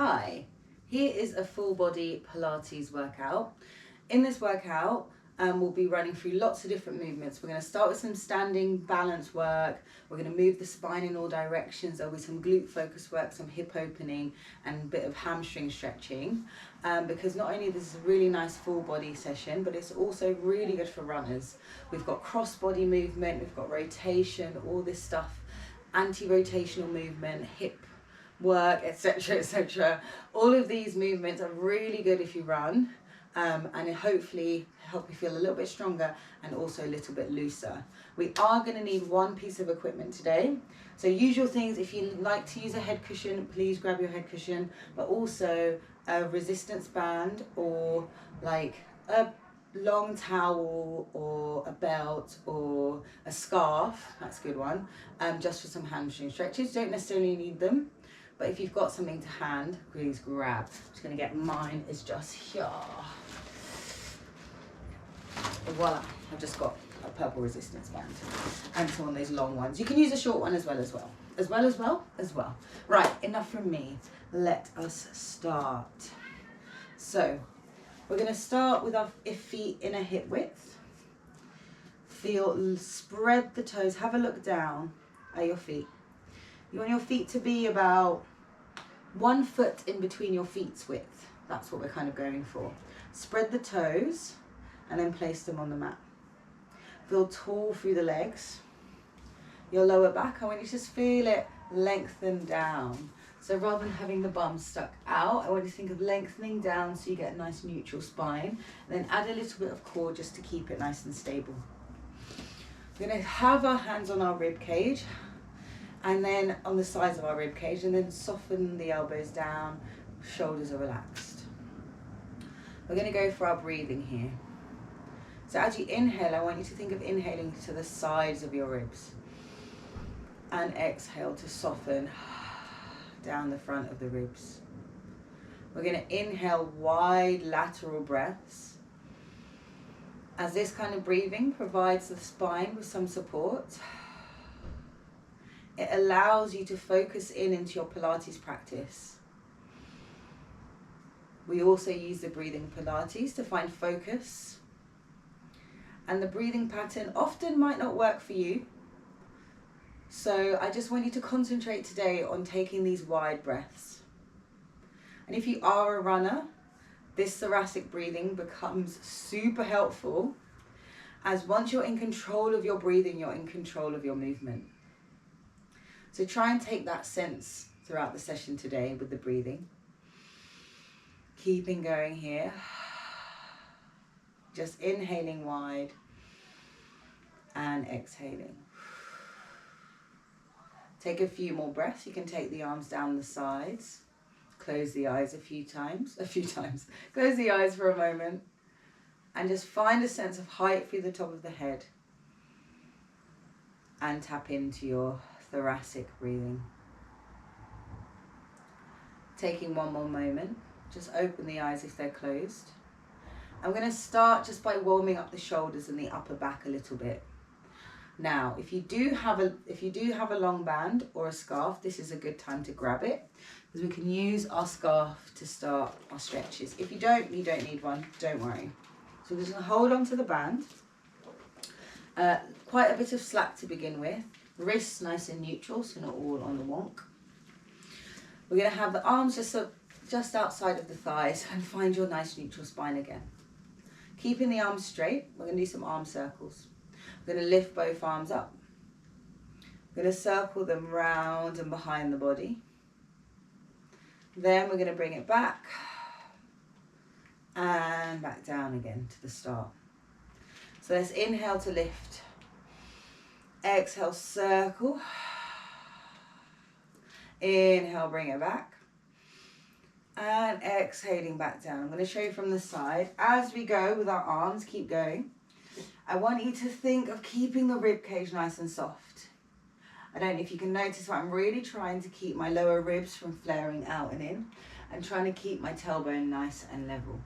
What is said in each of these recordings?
Hi, here is a full body Pilates workout. In this workout, we'll be running through lots of different movements. We're going to start with some standing balance work. We're going to move the spine in all directions. There'll be some glute focus work, some hip opening, and a bit of hamstring stretching. Because not only this is a really nice full body session, but it's also really good for runners. We've got cross body movement, we've got rotation, all this stuff, anti-rotational movement, hip work, etc, etc. All of these movements are really good if you run, and it hopefully help you feel a little bit stronger and also a little bit looser. We are going to need one piece of equipment today. So usual things, if you like to use a head cushion, please grab your head cushion, but also a resistance band or like a long towel or a belt or a scarf. That's a good one, just for some hamstring stretches. Don't necessarily need them, but if you've got something to hand, please grab. I'm just going to get mine, is just here. Voila, I've just got a purple resistance band and some of those long ones. You can use a short one as well. Right, enough from me. Let us start. So we're going to start with our feet in a hip width. Spread the toes, have a look down at your feet. You want your feet to be about 1 foot in between your feet's width. That's what we're kind of going for. Spread the toes and then place them on the mat. Feel tall through the legs. Your lower back, I want you to just feel it lengthen down. So rather than having the bum stuck out, I want you to think of lengthening down so you get a nice neutral spine. And then add a little bit of core just to keep it nice and stable. We're going to have our hands on our rib cage, and then on the sides of our rib cage, and then soften the elbows down, shoulders are relaxed. We're going to go for our breathing here. So as you inhale, I want you to think of inhaling to the sides of your ribs, and exhale to soften down the front of the ribs. We're going to inhale wide lateral breaths, as this kind of breathing provides the spine with some support. It allows you to focus into your Pilates practice. We also use the breathing Pilates to find focus. And the breathing pattern often might not work for you. So I just want you to concentrate today on taking these wide breaths. And if you are a runner, this thoracic breathing becomes super helpful, as once you're in control of your breathing, you're in control of your movement. So try and take that sense throughout the session today with the breathing. Keeping going here. Just inhaling wide and exhaling. Take a few more breaths. You can take the arms down the sides. Close the eyes a few times. Close the eyes for a moment. And just find a sense of height through the top of the head. And tap into your thoracic breathing. Taking one more moment. Just open the eyes if they're closed. I'm going to start just by warming up the shoulders and the upper back a little bit. Now, if you do have a long band or a scarf, this is a good time to grab it, because we can use our scarf to start our stretches. If you don't need one, don't worry. So we're just going to hold on to the band. Quite a bit of slack to begin with. Wrists nice and neutral, so not all on the wonk. We're going to have the arms just outside of the thighs, and find your nice neutral spine again. Keeping the arms straight, we're going to do some arm circles. We're going to lift both arms up. We're going to circle them round and behind the body. Then we're going to bring it back and back down again to the start. So let's inhale to lift. Exhale, circle. Inhale, bring it back. And exhaling back down. I'm going to show you from the side. As we go with our arms, keep going. I want you to think of keeping the rib cage nice and soft. I don't know if you can notice, but I'm really trying to keep my lower ribs from flaring out and in, and trying to keep my tailbone nice and level.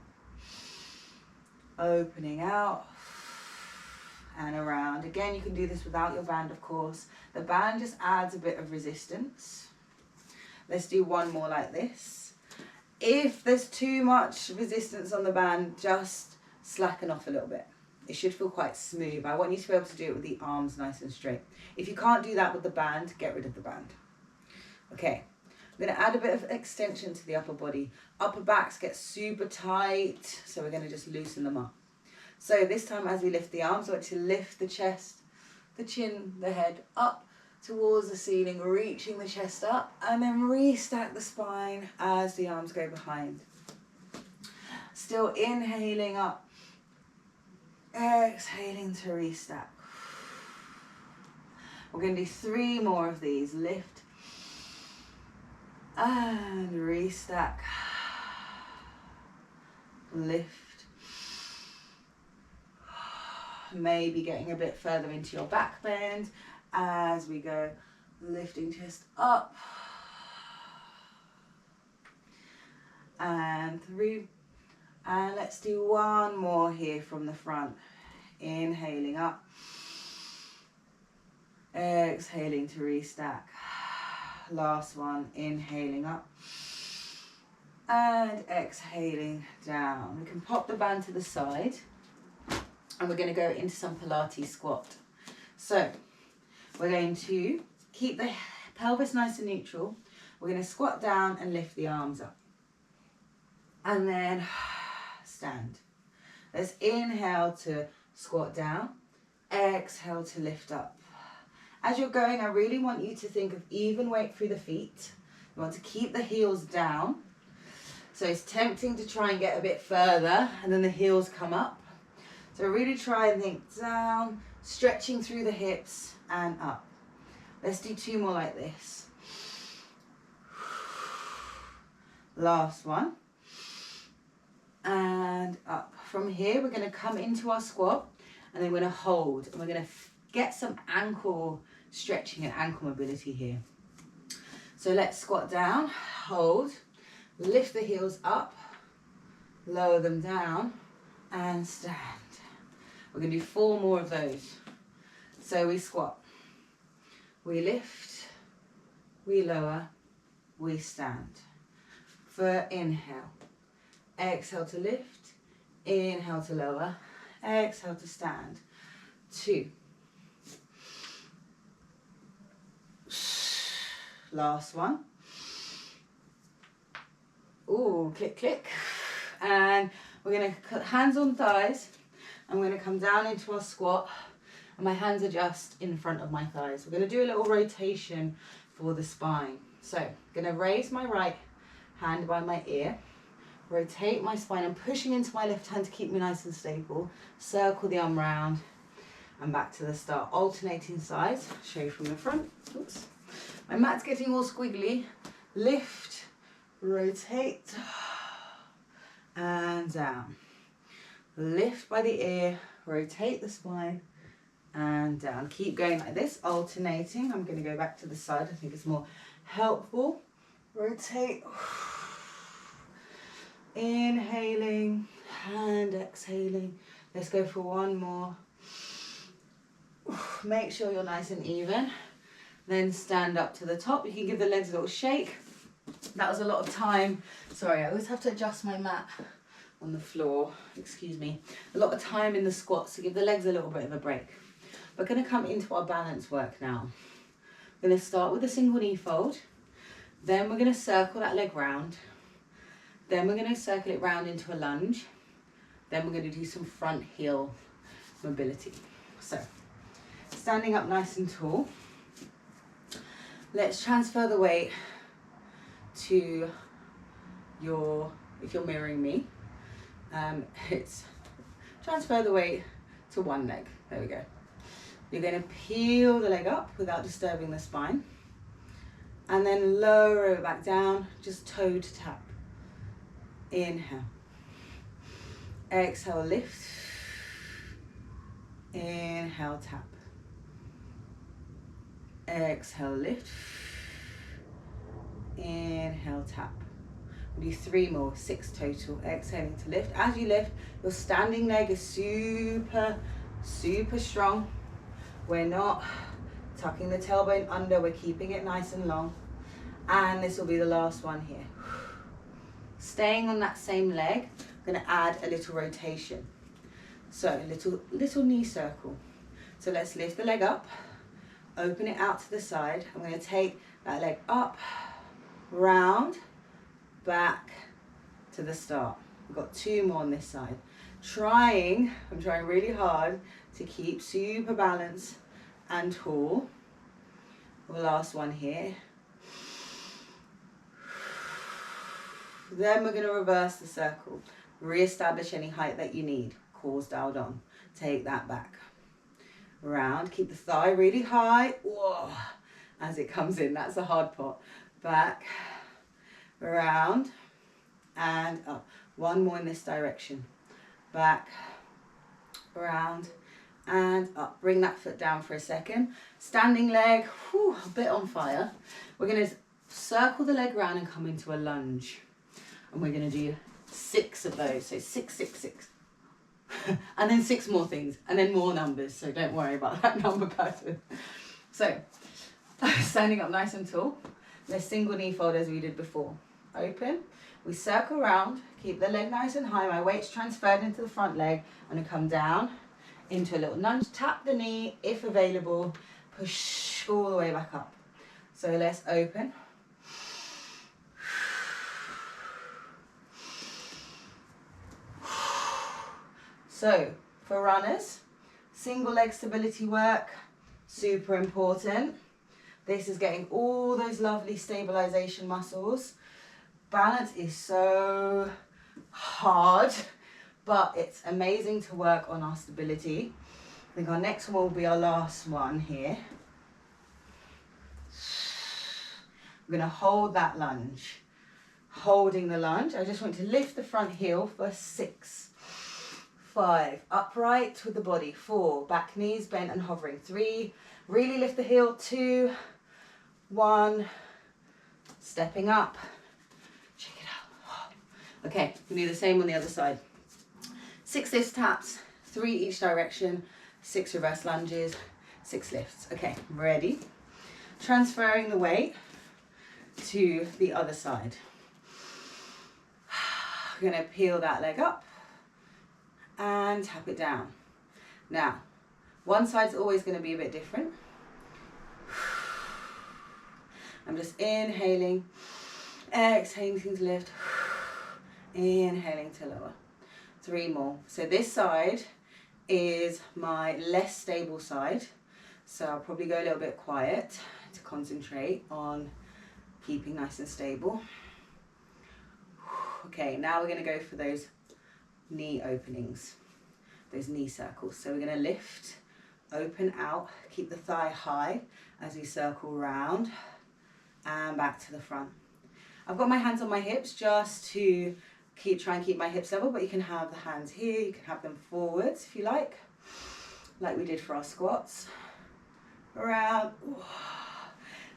Opening out and around. Again, you can do this without your band, of course. The band just adds a bit of resistance. Let's do one more like this. If there's too much resistance on the band, just slacken off a little bit. It should feel quite smooth. I want you to be able to do it with the arms nice and straight. If you can't do that with the band, get rid of the band. Okay, I'm going to add a bit of extension to the upper body. Upper backs get super tight, so we're going to just loosen them up. So this time as we lift the arms, I want you to lift the chest, the chin, the head up towards the ceiling, reaching the chest up, and then restack the spine as the arms go behind. Still inhaling up, exhaling to restack. We're going to do 3 more of these. Lift and restack. Lift. Maybe getting a bit further into your back bend as we go, lifting chest up and through, and let's do 1 more here from the front. Inhaling up, exhaling to restack. Last one, inhaling up and exhaling down. We can pop the band to the side and we're going to go into some Pilates squat. So we're going to keep the pelvis nice and neutral. We're going to squat down and lift the arms up. And then stand. Let's inhale to squat down. Exhale to lift up. As you're going, I really want you to think of even weight through the feet. You want to keep the heels down. So it's tempting to try and get a bit further and then the heels come up. So really try and think down, stretching through the hips and up. Let's do 2 more like this. Last one. And up. From here, we're going to come into our squat and then we're going to hold. And we're going to get some ankle stretching and ankle mobility here. So let's squat down, hold, lift the heels up, lower them down and stand. We're going to do 4 more of those. So we squat, we lift, we lower, we stand. For inhale, exhale to lift, inhale to lower, exhale to stand. 2. Last one. Ooh, click, click. And we're going to put hands on thighs. I'm going to come down into our squat and my hands are just in front of my thighs. We're going to do a little rotation for the spine. So I'm going to raise my right hand by my ear, rotate my spine. I'm pushing into my left hand to keep me nice and stable. Circle the arm round and back to the start. Alternating sides. Show you from the front. Oops. My mat's getting all squiggly. Lift, rotate and down. Lift by the ear, rotate the spine and down. Keep going like this, alternating. I'm going to go back to the side. I think it's more helpful. Rotate. Inhaling and exhaling. Let's go for 1 more. Make sure you're nice and even. Then stand up to the top. You can give the legs a little shake. That was a lot of time. Sorry, I always have to adjust my mat on the floor. Excuse me. A lot of time in the squat, so give the legs a little bit of a break. We're going to come into our balance work now. We're going to start with a single knee fold. Then we're going to circle that leg round. Then we're going to circle it round into a lunge. Then we're going to do some front heel mobility. So, standing up nice and tall. Let's transfer the weight to your, if you're mirroring me, it's transfer the weight to one leg. There we go. You're going to peel the leg up without disturbing the spine. And then lower it back down, just toe to tap. Inhale. Exhale, lift. Inhale, tap. Exhale, lift. Inhale, tap. We'll do 3 more, 6 total. Exhaling to lift. As you lift, your standing leg is super, super strong. We're not tucking the tailbone under, we're keeping it nice and long. And this will be the last one here. Staying on that same leg, I'm going to add a little rotation. So little knee circle. So let's lift the leg up, open it out to the side. I'm going to take that leg up, round, back to the start. We've got 2 more on this side. I'm trying really hard to keep super balanced and tall. The last one here. Then we're going to reverse the circle. Re-establish any height that you need. Cores dialed on. Take that back. Round. Keep the thigh really high. Whoa. As it comes in. That's a hard part. Back. Round. And up. 1 more in this direction. Back. Round. And up. Bring that foot down for a second. Standing leg. Whew, a bit on fire. We're going to circle the leg round and come into a lunge. And we're going to do 6 of those. So 6, 6, 6. And then 6 more things. And then more numbers. So don't worry about that number pattern. So, standing up nice and tall. Let's single knee fold as we did before. Open. We circle round. Keep the leg nice and high. My weight's transferred into the front leg. I'm going to come down into a little lunge. Tap the knee if available. Push all the way back up. So let's open. So, for runners, single leg stability work, super important. This is getting all those lovely stabilisation muscles. Balance is so hard, but it's amazing to work on our stability. I think our next one will be our last one here. We're going to hold that lunge. Holding the lunge, I just want to lift the front heel for 6. 5, upright with the body. 4, back knees bent and hovering. 3, really lift the heel. 2, 1, stepping up. Check it out. Okay, we do the same on the other side. 6 lift taps, 3 each direction, 6 reverse lunges, 6 lifts. Okay, ready? Transferring the weight to the other side. We're going to peel that leg up and tap it down. Now, one side's always going to be a bit different. I'm just inhaling, exhaling to lift, inhaling to lower. 3 more. So this side is my less stable side. So I'll probably go a little bit quiet to concentrate on keeping nice and stable. Okay, now we're going to go for those knee openings, those knee circles. So we're going to lift, open out, keep the thigh high as we circle round and back to the front. I've got my hands on my hips just to try and keep my hips level, but you can have the hands here, you can have them forwards if you like we did for our squats. Around,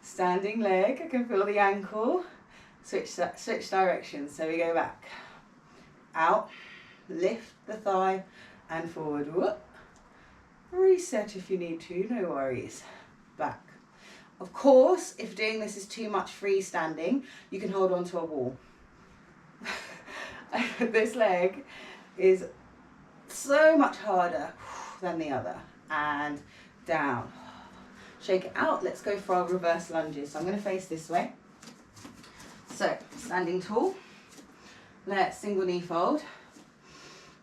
standing leg, I can feel the ankle, switch directions. So we go back, out, lift the thigh and forward. Whoop. Reset if you need to, no worries. Back. Of course, if doing this is too much freestanding, you can hold on to a wall. This leg is so much harder than the other. And down. Shake it out. Let's go for our reverse lunges. So I'm going to face this way. So, standing tall. Let's single knee fold.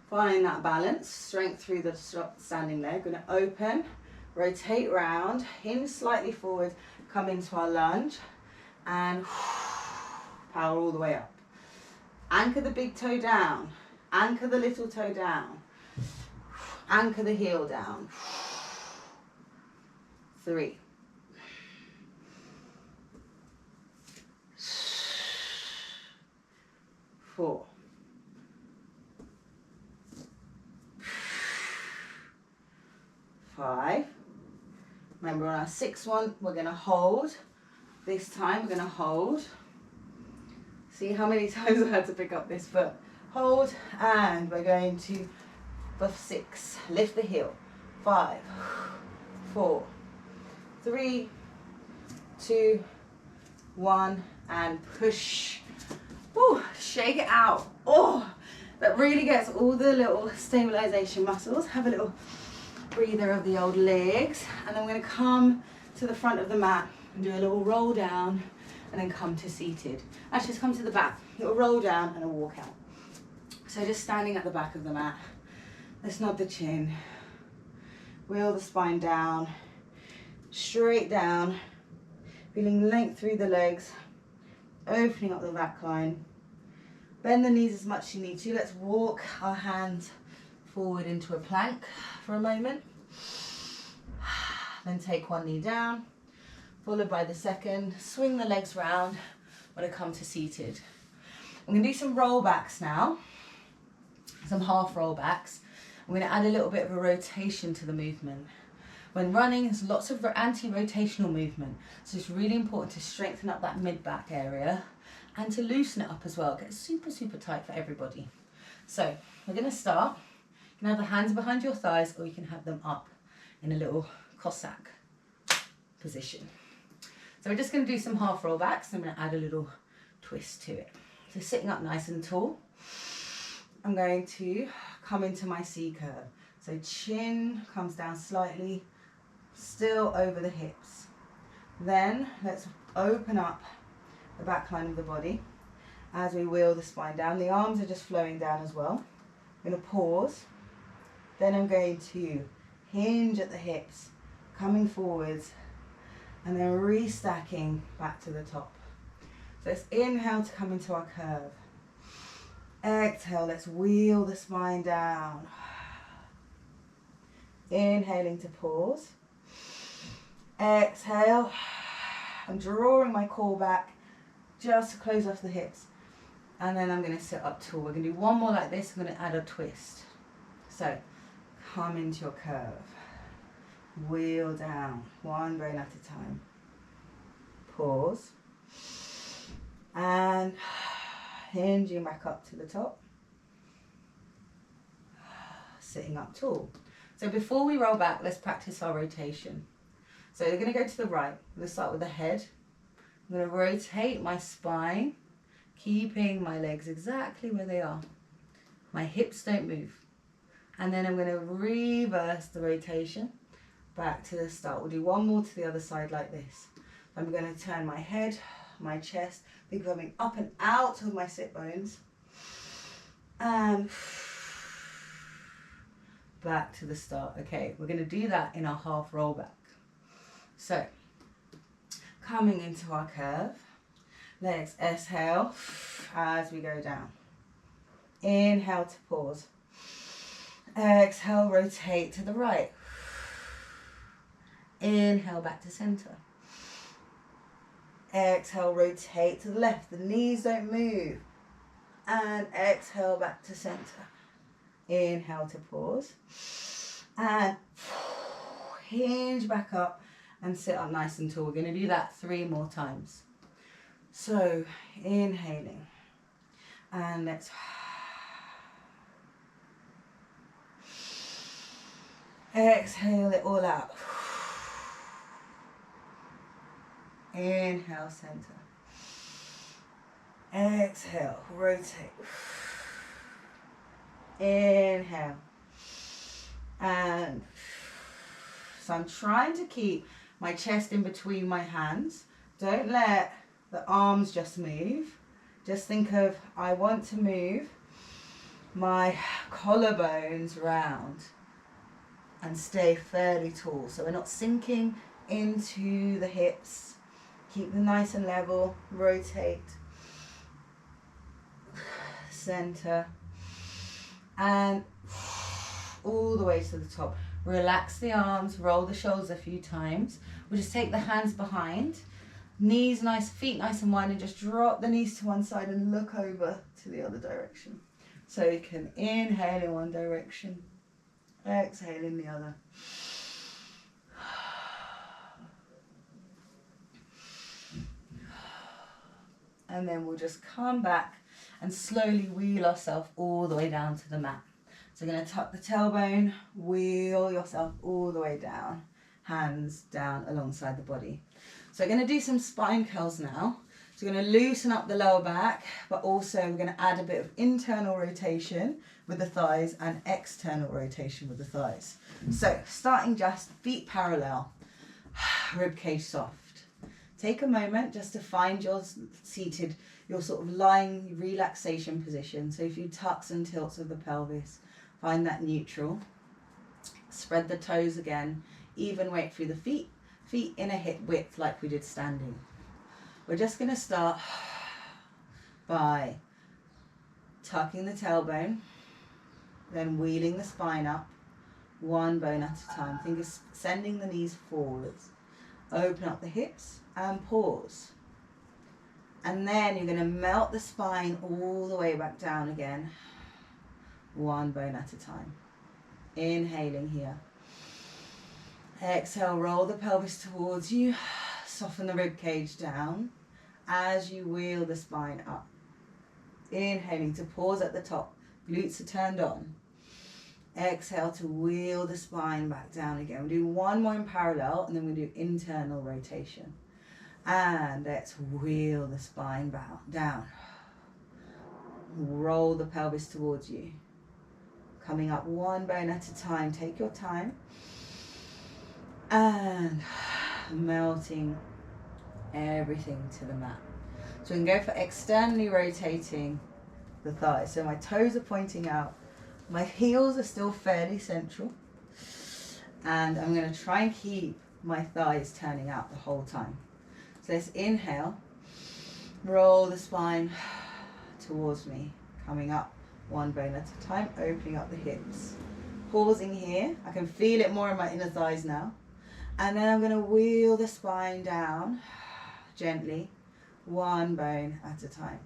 Find that balance, strength through the standing leg. We're going to open, rotate round, hinge slightly forward, come into our lunge, and power all the way up. Anchor the big toe down, anchor the little toe down, anchor the heel down. 3. 4. 5. Remember on our 6th one, we're going to hold. This time we're going to hold. See how many times I had to pick up this foot. Hold, and we're going to, for 6, lift the heel. 5, 4, 3, 2, 1, and push. Woo! Whew, shake it out. Oh, that really gets all the little stabilisation muscles. Have a little breather of the old legs. And then we're going to come to the front of the mat and do a little roll down and then come to seated. Actually, just come to the back. A little roll down and a walk out. So just standing at the back of the mat. Let's nod the chin. Wheel the spine down. Straight down. Feeling length through the legs. Opening up the back line. Bend the knees as much as you need to. Let's walk our hands forward into a plank for a moment. Then take one knee down, followed by the second. Swing the legs round when I come to seated. I'm going to do some rollbacks now, some half rollbacks. I'm going to add a little bit of a rotation to the movement. When running, there's lots of anti-rotational movement, so it's really important to strengthen up that mid-back area and to loosen it up as well. Get super, super tight for everybody. So we're going to start. You can have the hands behind your thighs, or you can have them up in a little Cossack position. So we're just going to do some half rollbacks. I'm going to add a little twist to it. So sitting up nice and tall, I'm going to come into my C curve. So chin comes down slightly, still over the hips. Then let's open up the back line of the body as we wheel the spine down. The arms are just flowing down as well. I'm going to pause. Then I'm going to hinge at the hips, coming forwards, and then restacking back to the top. So let's inhale to come into our curve. Exhale, let's wheel the spine down. Inhaling to pause. Exhale. I'm drawing my core back just to close off the hips. And then I'm going to sit up tall. We're going to do one more like this. I'm going to add a twist. So come into your curve. Wheel down, one bone at a time. Pause. And hinging back up to the top. Sitting up tall. So before we roll back, let's practice our rotation. So we're going to go to the right. I'm going to start with the head. I'm going to rotate my spine, keeping my legs exactly where they are. My hips don't move. And then I'm going to reverse the rotation back to the start. We'll do one more to the other side like this. I'm going to turn my head, my chest, be coming up and out of my sit bones. And back to the start. Okay, we're going to do that in our half roll back. So, coming into our curve, let's exhale as we go down. Inhale to pause. Exhale, rotate to the right. Inhale, back to center. Exhale, rotate to the left. The knees don't move. And exhale, back to center. Inhale to pause. And hinge back up and sit up nice and tall. We're going to do that 3 more times. So, inhaling. And let's... exhale it all out. Inhale, center. Exhale, rotate. Inhale. And so I'm trying to keep my chest in between my hands. Don't let the arms just move. Just think of, I want to move my collarbones round and stay fairly tall. So we're not sinking into the hips. Keep them nice and level. Rotate. Center. And all the way to the top. Relax the arms, roll the shoulders a few times. We'll just take the hands behind. Knees nice, feet nice and wide, and just drop the knees to one side and look over to the other direction. So you can inhale in one direction. Exhale in the other. And then we'll just come back and slowly wheel ourselves all the way down to the mat. So we're going to tuck the tailbone, wheel yourself all the way down, hands down alongside the body. So we're going to do some spine curls now. So we're going to loosen up the lower back, but also we're going to add a bit of internal rotation with the thighs and external rotation with the thighs. So starting just feet parallel, rib cage soft. Take a moment just to find your seated, your sort of lying relaxation position. So if you tucks and tilts of the pelvis, find that neutral. Spread the toes again, even weight through the feet in a hip width like we did standing. We're just going to start by tucking the tailbone, then wheeling the spine up, one bone at a time. Think of sending the knees forwards. Open up the hips and pause. And then you're going to melt the spine all the way back down again, one bone at a time. Inhaling here. Exhale, roll the pelvis towards you. Soften the rib cage down as you wheel the spine up. Inhaling to pause at the top. Glutes are turned on. Exhale to wheel the spine back down again. We'll do one more in parallel and then we'll do internal rotation. And let's wheel the spine down. Roll the pelvis towards you. Coming up one bone at a time. Take your time. And melting everything to the mat. So we can go for externally rotating the thighs. So my toes are pointing out. My heels are still fairly central. And I'm going to try and keep my thighs turning out the whole time. So let's inhale. Roll the spine towards me. Coming up one bone at a time. Opening up the hips. Pausing here. I can feel it more in my inner thighs now. And then I'm going to wheel the spine down gently, one bone at a time.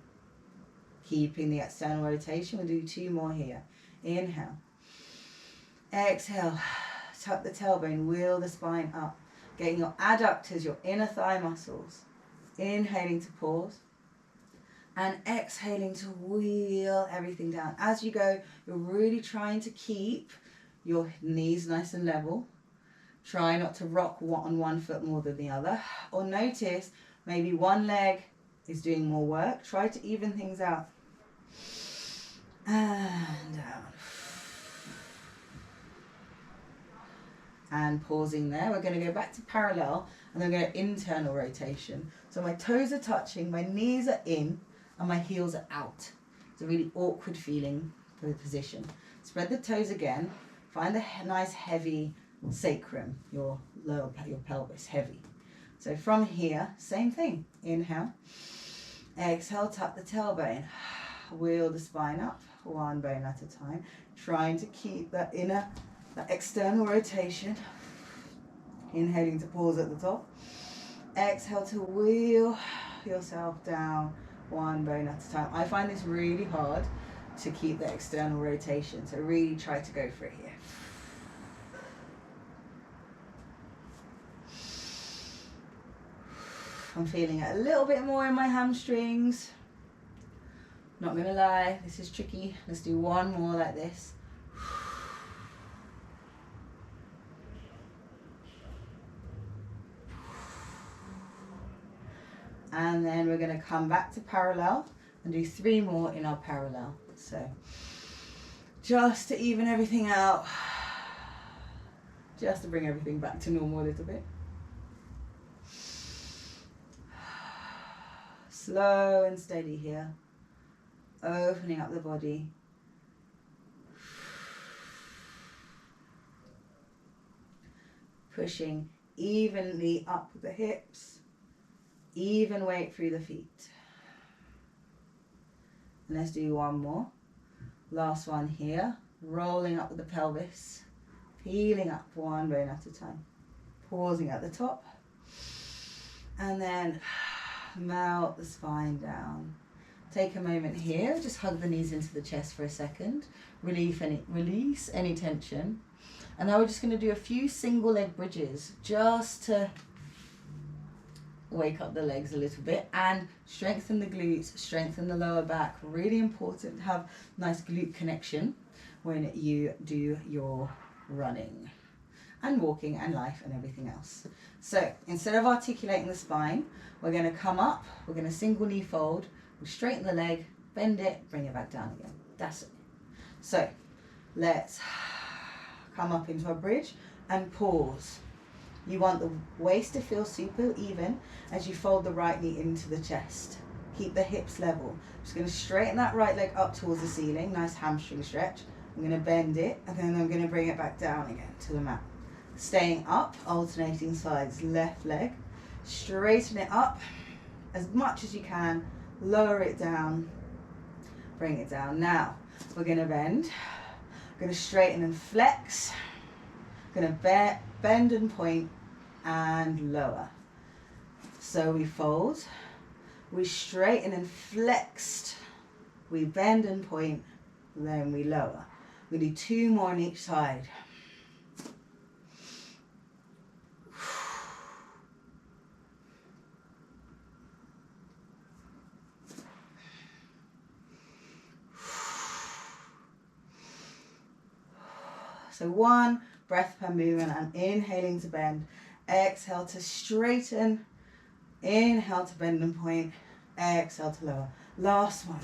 Keeping the external rotation. We'll do two more here. Inhale. Exhale. Tuck the tailbone, wheel the spine up. Getting your adductors, your inner thigh muscles. Inhaling to pause. And exhaling to wheel everything down. As you go, you're really trying to keep your knees nice and level. Try not to rock on one foot more than the other. Or notice maybe one leg is doing more work. Try to even things out. And down. And pausing there. We're going to go back to parallel and then we're going to internal rotation. So my toes are touching, my knees are in, and my heels are out. It's a really awkward feeling for the position. Spread the toes again. Find a nice heavy sacrum, your pelvis, heavy. So from here, same thing. Inhale. Exhale, tuck the tailbone. Wheel the spine up, one bone at a time. Trying to keep that external rotation. Inhaling to pause at the top. Exhale to wheel yourself down, one bone at a time. I find this really hard to keep the external rotation, so really try to go for it here. I'm feeling it a little bit more in my hamstrings. Not gonna lie, this is tricky. Let's do one more like this. And then we're going to come back to parallel and do three more in our parallel. So just to even everything out, just to bring everything back to normal a little bit. Slow and steady here, opening up the body. Pushing evenly up the hips. Even weight through the feet. And let's do one more. Last one here. Rolling up with the pelvis. Peeling up one bone at a time. Pausing at the top. And then melt the spine down. Take a moment here. Just hug the knees into the chest for a second. Release any tension. And now we're just going to do a few single leg bridges just to wake up the legs a little bit and strengthen the glutes, strengthen the lower back. Really important to have nice glute connection when you do your running. and walking and life and everything else. So instead of articulating the spine, we're going to come up, we're going to single knee fold, we straighten the leg, bend it, bring it back down again. That's it. So let's come up into a bridge and pause. You want the waist to feel super even as you fold the right knee into the chest. Keep the hips level. Just going to straighten that right leg up towards the ceiling. Nice hamstring stretch. I'm going to bend it and then I'm going to bring it back down again to the mat. Staying up, alternating sides, left leg. Straighten it up as much as you can. Lower it down. Bring it down. Now, we're going to bend. We're going to straighten and flex. Going to bend and point and lower. So we fold. We straighten and flexed. We bend and point. Then we lower. We do 2 more on each side. So 1 breath per movement. I'm inhaling to bend. Exhale to straighten. Inhale to bend and point. Exhale to lower. Last one.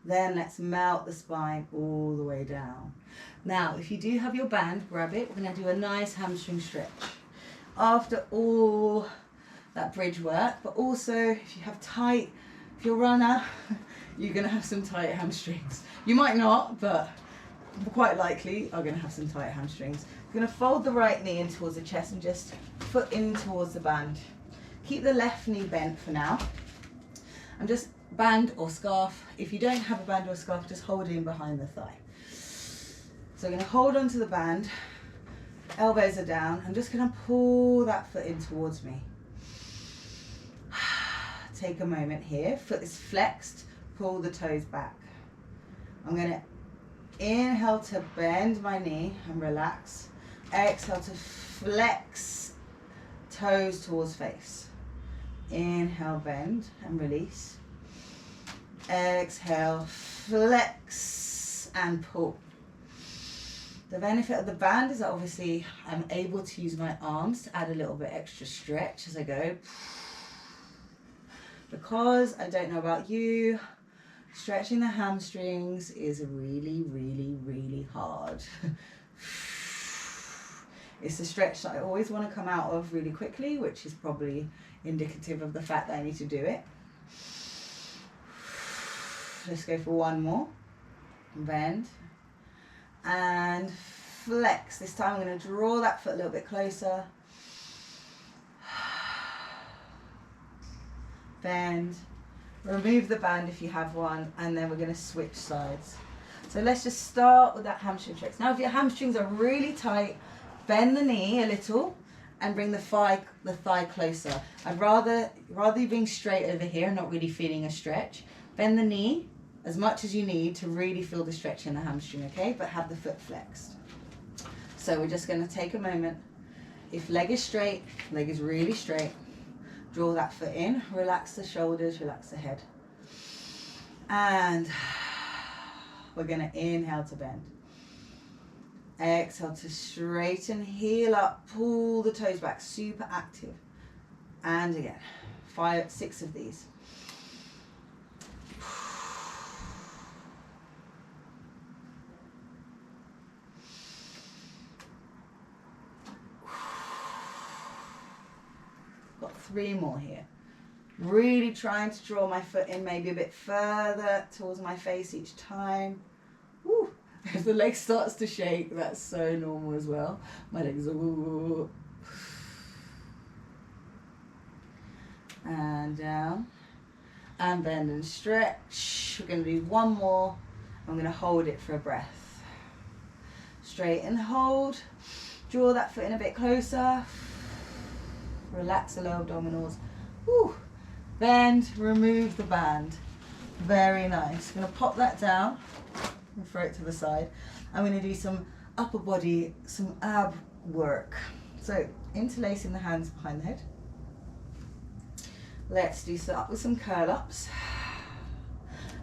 Then let's melt the spine all the way down. Now, if you do have your band, grab it. We're going to do a nice hamstring stretch. After all that bridge work, but also if you have tight, if you're a runner, you're going to have some tight hamstrings. You might not, but quite likely are going to have some tight hamstrings. You're going to fold the right knee in towards the chest and just foot in towards the band. Keep the left knee bent for now. And just band or scarf. If you don't have a band or a scarf, just hold it in behind the thigh. So I'm going to hold onto the band. Elbows are down. I'm just going to pull that foot in towards me. Take a moment here. Foot is flexed. Pull the toes back. I'm going to inhale to bend my knee and relax. Exhale to flex toes towards face. Inhale, bend and release. Exhale, flex and pull. The benefit of the band is that obviously I'm able to use my arms to add a little bit extra stretch as I go. Because I don't know about you, stretching the hamstrings is really, really, really hard. It's a stretch that I always want to come out of really quickly, which is probably indicative of the fact that I need to do it. Let's go for 1 more. Bend and flex. This time I'm going to draw that foot a little bit closer. Bend. Remove the band if you have one, and then we're going to switch sides. So let's just start with that hamstring stretch. Now if your hamstrings are really tight, bend the knee a little and bring the thigh closer. I'd rather you being straight over here, not really feeling a stretch. Bend the knee as much as you need to really feel the stretch in the hamstring, okay? But have the foot flexed. So we're just going to take a moment. If leg is straight, leg is really straight, draw that foot in, relax the shoulders, relax the head. And we're going to inhale to bend. Exhale to straighten, heel up, pull the toes back, super active. And again, 5, 6 of these. Got 3 more here. Really trying to draw my foot in maybe a bit further towards my face each time. Woo. If the leg starts to shake, that's so normal as well. My legs are woo. And down. And bend and stretch. We're going to do 1 more. I'm going to hold it for a breath. Straight and hold. Draw that foot in a bit closer. Relax the lower abdominals. Woo. Bend, remove the band. Very nice. I'm going to pop that down and throw it to the side. I'm going to do some upper body, some ab work. So interlacing the hands behind the head. Let's do start with some curl ups.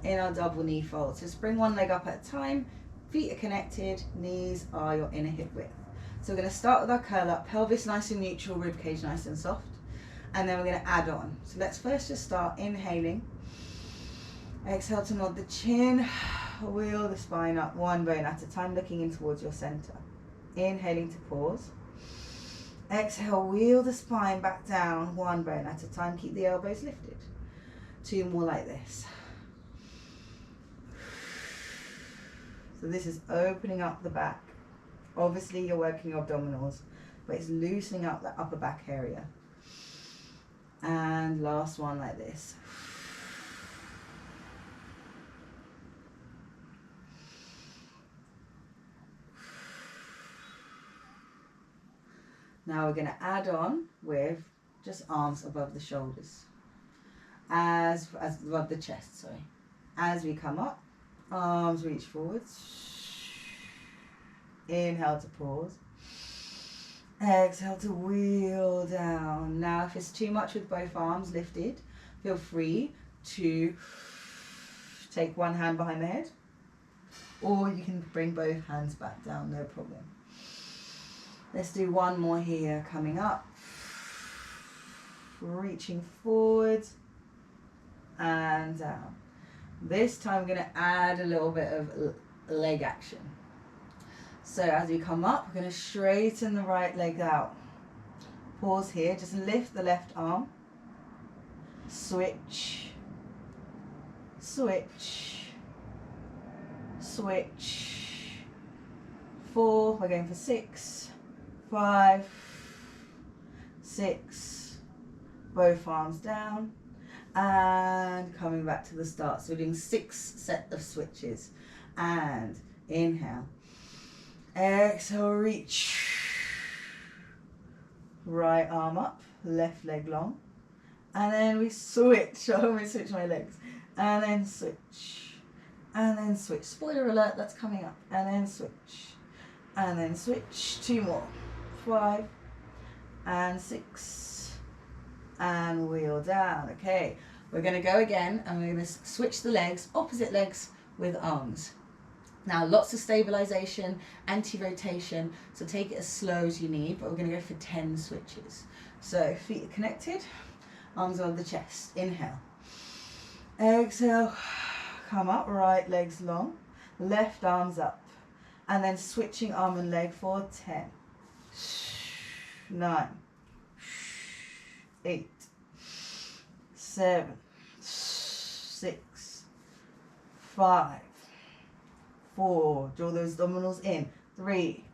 in our double knee fold. So just bring one leg up at a time, feet are connected, knees are your inner hip width. So we're going to start with our curl up, pelvis nice and neutral, rib cage nice and soft, and then we're going to add on. So let's first just start inhaling. Exhale to nod the chin, wheel the spine up one bone at a time, looking in towards your center. Inhaling to pause. Exhale, wheel the spine back down one bone at a time, keep the elbows lifted. 2 more like this. So this is opening up the back. Obviously you're working your abdominals, but it's loosening up that upper back area. And last one like this. Now we're going to add on with just arms above the shoulders, as above the chest, sorry. As we come up, arms reach forwards. Inhale to pause. Exhale to wheel down. Now if it's too much with both arms lifted, feel free to take one hand behind the head, or you can bring both hands back down, no problem. Let's do one more here, coming up, reaching forwards and down. This time we're going to add a little bit of leg action. So as we come up, we're going to straighten the right leg out. Pause here, just lift the left arm. Switch, switch, switch. 4, we're going for 6. 5, 6, both arms down, and coming back to the start. So we're doing 6 sets of switches. And inhale, exhale, reach, right arm up, left leg long, and then we switch. I almost switch my legs, and then switch, and then switch. Spoiler alert, that's coming up. And then switch, and then switch. 2 more. 5 and 6 and wheel down. Okay, we're going to go again and we're going to switch the legs, opposite legs with arms. Now lots of stabilisation, anti-rotation, so take it as slow as you need, but we're going to go for 10 switches. So feet are connected, arms on the chest. Inhale, exhale, come up, right legs long, left arms up, and then switching arm and leg for 10. 9, 8, 7, 6, 5, 4, draw those abdominals in, 3,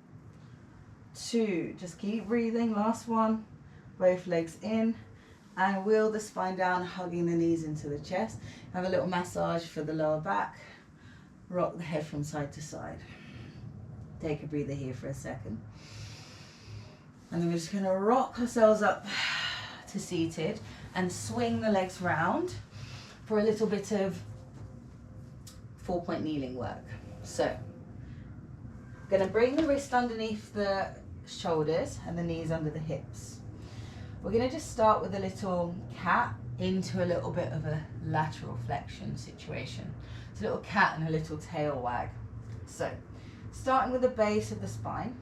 2, just keep breathing, last one, both legs in, and wheel the spine down, hugging the knees into the chest. Have a little massage for the lower back, rock the head from side to side. Take a breather here for a second. And then we're just going to rock ourselves up to seated and swing the legs round for a little bit of 4-point kneeling work. So, I'm going to bring the wrist underneath the shoulders and the knees under the hips. We're going to just start with a little cat into a little bit of a lateral flexion situation. It's a little cat and a little tail wag. So, starting with the base of the spine.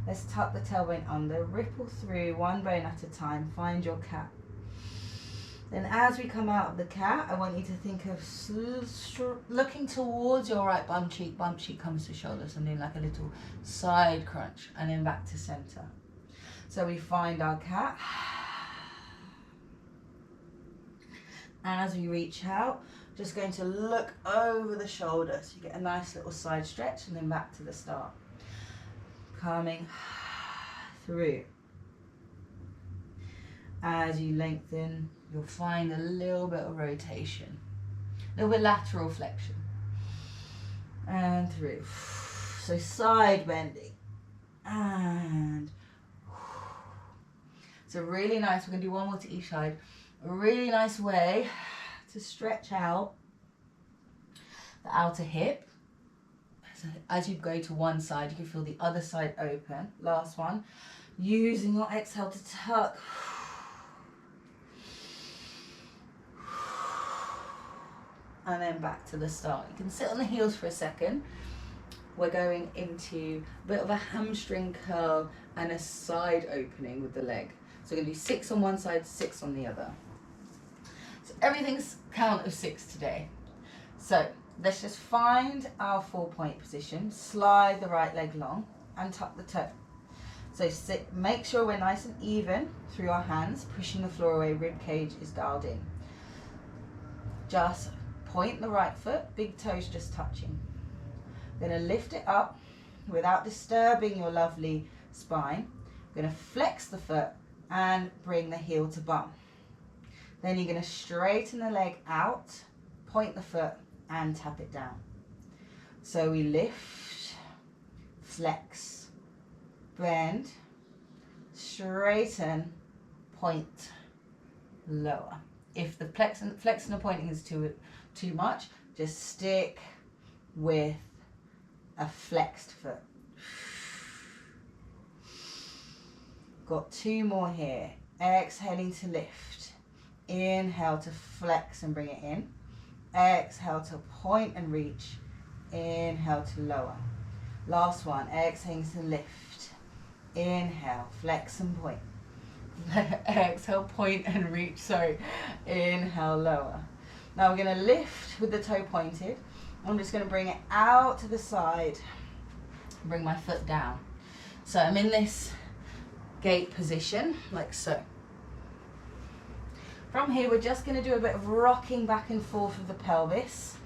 Let's tuck the tailbone under, ripple through one bone at a time, find your cat. Then as we come out of the cat, I want you to think of looking towards your right bum cheek comes to shoulders, and doing like a little side crunch, and then back to center. So we find our cat. As we reach out, just going to look over the shoulder, so you get a nice little side stretch, and then back to the start. Coming through. As you lengthen, you'll find a little bit of rotation, a little bit lateral flexion, and through. So side bending, and so really nice. We're going to do one more to each side. A really nice way to stretch out the outer hip. So as you go to one side, you can feel the other side open. Last one, using your exhale to tuck. and then back to the start. You can sit on the heels for a second. We're going into a bit of a hamstring curl and a side opening with the leg. So we're going to do 6 on one side, 6 on the other. So everything's count of 6 today. So let's just find our 4-point position, slide the right leg long and tuck the toe. So sit, make sure we're nice and even through our hands, pushing the floor away, rib cage is dialed in. Just point the right foot, big toes just touching. Going to lift it up without disturbing your lovely spine. Going to flex the foot and bring the heel to bum. Then you're going to straighten the leg out, point the foot and tap it down. So we lift, flex, bend, straighten, point, lower. If the flexing and pointing is too much, just stick with a flexed foot. Got 2 more here. Exhaling to lift. Inhale to flex and bring it in. Exhale to point and reach. Inhale to lower. Last one. Exhaling to lift. Inhale, flex and point. Exhale, point and reach. Sorry. Inhale, lower. Now we're going to lift with the toe pointed. I'm just going to bring it out to the side. Bring my foot down. So I'm in this gate position, like so. From here, we're just going to do a bit of rocking back and forth of the pelvis,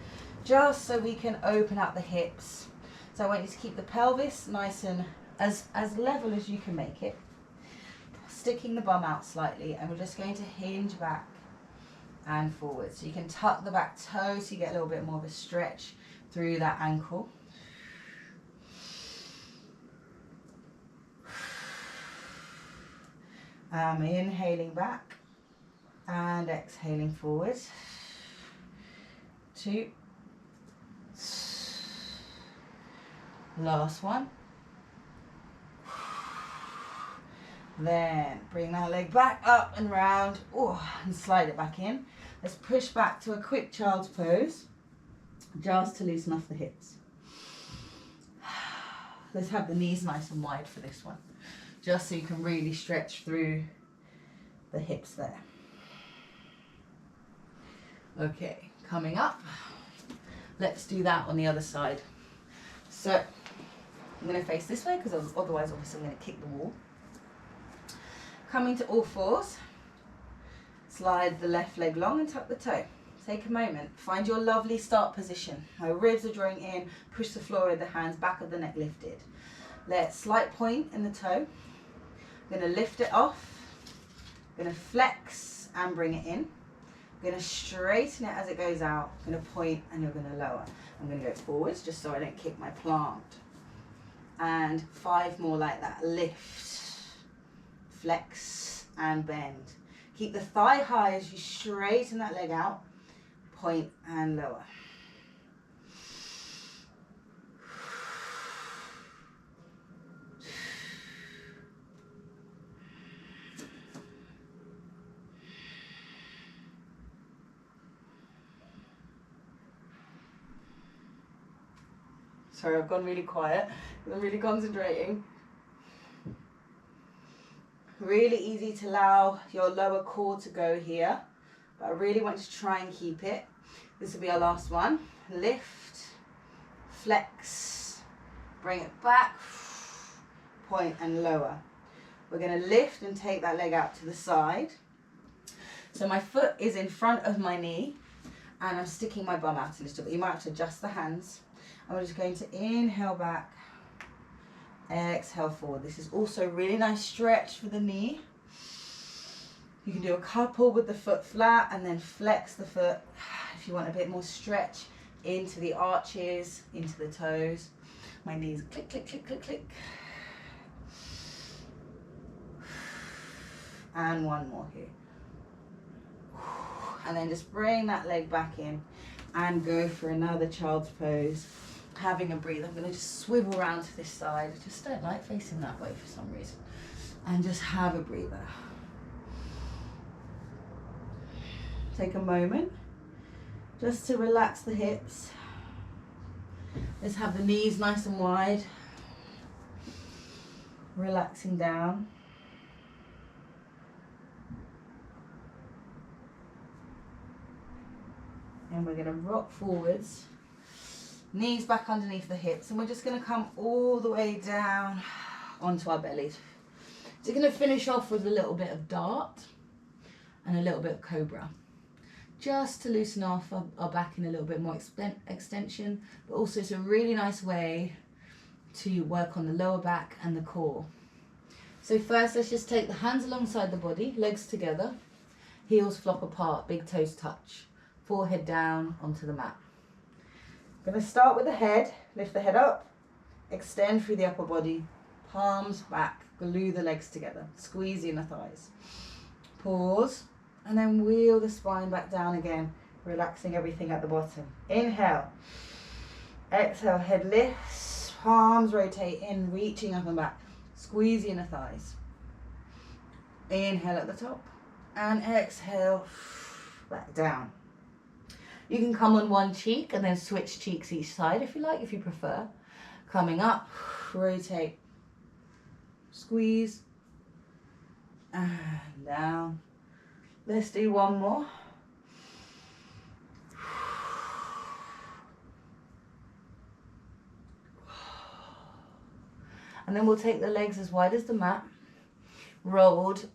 just so we can open up the hips. So I want you to keep the pelvis nice and as level as you can make it. Sticking the bum out slightly, and we're just going to hinge back and forward. So you can tuck the back toe so you get a little bit more of a stretch through that ankle. Inhaling back and exhaling forward. 2. Last one. Then bring that leg back up and round, and slide it back in. Let's push back to a quick child's pose, just to loosen off the hips. Let's have the knees nice and wide for this one, just so you can really stretch through the hips there. Okay, coming up, let's do that on the other side. So I'm going to face this way because otherwise obviously I'm going to kick the wall. Coming to all fours, slide the left leg long and tuck the toe. Take a moment, find your lovely start position. My ribs are drawing in, push the floor with the hands, back of the neck lifted. Let's slight point in the toe. I'm going to lift it off, I'm going to flex and bring it in. I'm going to straighten it as it goes out, I'm going to point and you're going to lower. I'm going to go forwards just so I don't kick my plant. And 5 more like that, lift, flex and bend. Keep the thigh high as you straighten that leg out, point and lower. Sorry, I've gone really quiet because I'm really concentrating. Really easy to allow your lower core to go here, but I really want to try and keep it. This will be our last one. Lift, flex, bring it back, point and lower. We're going to lift and take that leg out to the side. So my foot is in front of my knee and I'm sticking my bum out a little bit. You might have to adjust the hands. I'm just going to inhale back, exhale forward. This is also a really nice stretch for the knee. You can do a couple with the foot flat and then flex the foot if you want a bit more stretch into the arches, into the toes. My knees click, click, click, click, click. And one more here. And then just bring that leg back in and go for another child's pose. Having a breathe. I'm going to just swivel around to this side. I just don't like facing that way for some reason. And just have a breather. Take a moment just to relax the hips. Let's have the knees nice and wide, relaxing down. And we're going to rock forwards, knees back underneath the hips, and we're just going to come all the way down onto our bellies. So we're going to finish off with a little bit of dart and a little bit of cobra, just to loosen off our back in a little bit more extension, but also it's a really nice way to work on the lower back and the core. So first, let's just take the hands alongside the body, legs together, heels flop apart, big toes touch. Forehead down onto the mat. I'm going to start with the head. Lift the head up, extend through the upper body, palms back, glue the legs together, squeeze the inner thighs. Pause, and then wheel the spine back down again, relaxing everything at the bottom. Inhale. Exhale, head lifts, palms rotate in, reaching up and back. Squeeze the inner thighs. Inhale at the top, and exhale, back down. You can come on one cheek and then switch cheeks each side if you like, if you prefer. Coming up, rotate, squeeze, and down. Let's do one more. And then we'll take the legs as wide as the mat, rolled,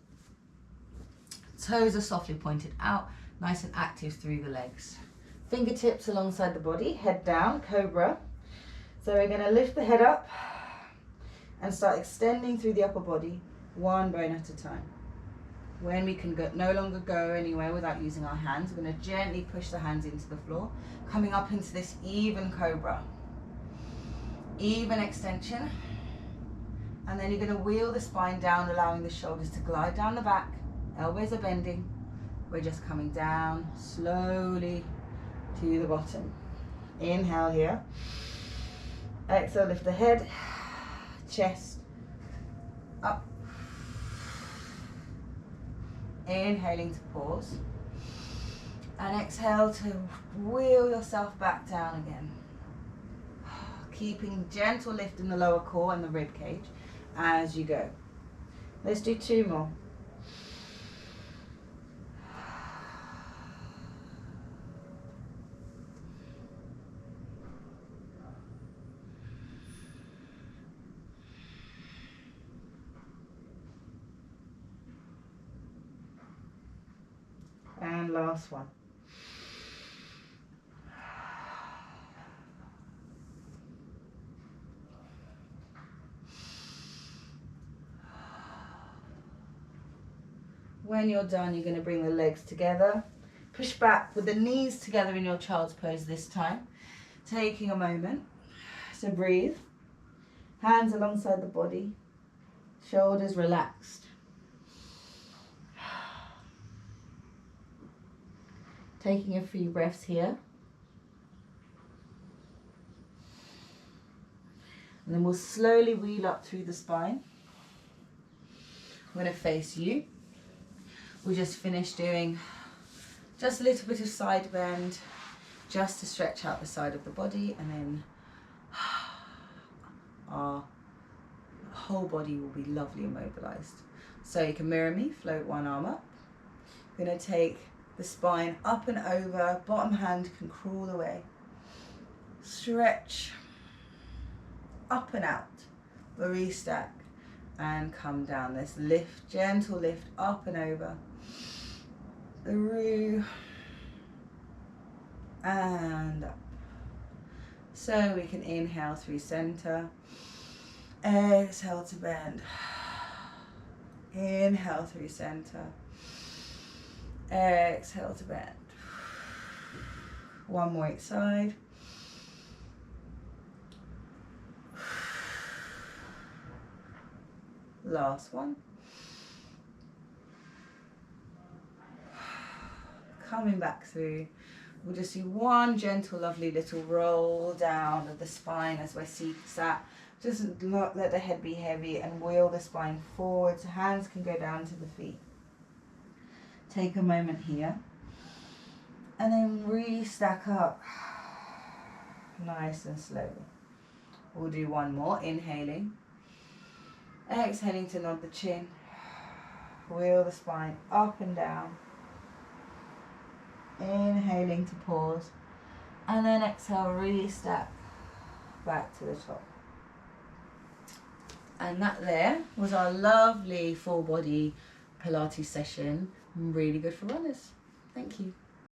toes are softly pointed out, nice and active through the legs. Fingertips alongside the body, head down, cobra. So we're going to lift the head up and start extending through the upper body, one bone at a time. When we can no longer go anywhere without using our hands, we're going to gently push the hands into the floor, coming up into this even cobra. Even extension. And then you're going to wheel the spine down, allowing the shoulders to glide down the back. Elbows are bending. We're just coming down slowly to the bottom. Inhale here. Exhale, lift the head, chest up. Inhaling to pause. And exhale to wheel yourself back down again. Keeping gentle lift in the lower core and the rib cage as you go. Let's do two more. And last one. When you're done, you're going to bring the legs together. Push back with the knees together in your child's pose this time. Taking a moment. So breathe. Hands alongside the body. Shoulders relaxed. Taking a few breaths here. And then we'll slowly wheel up through the spine. I'm going to face you. We just finished doing just a little bit of side bend, just to stretch out the side of the body, and then our whole body will be lovely and mobilized. So you can mirror me, float one arm up. I'm going to take the spine up and over, bottom hand can crawl away. Stretch, up and out, stack, and come down. This lift, gentle lift, up and over, through, and up. So we can inhale through center, exhale to bend, inhale through center, exhale to bend. One more each side. Last one. Coming back through. We'll just do one gentle, lovely little roll down of the spine as we're sat. Just not let the head be heavy and wheel the spine forward so hands can go down to the feet. Take a moment here. And then re-stack up. Nice and slowly. We'll do one more, inhaling. Exhaling to nod the chin. Wheel the spine up and down. Inhaling to pause. And then exhale, re-stack back to the top. And that there was our lovely full body Pilates session. Really good for runners. Thank you.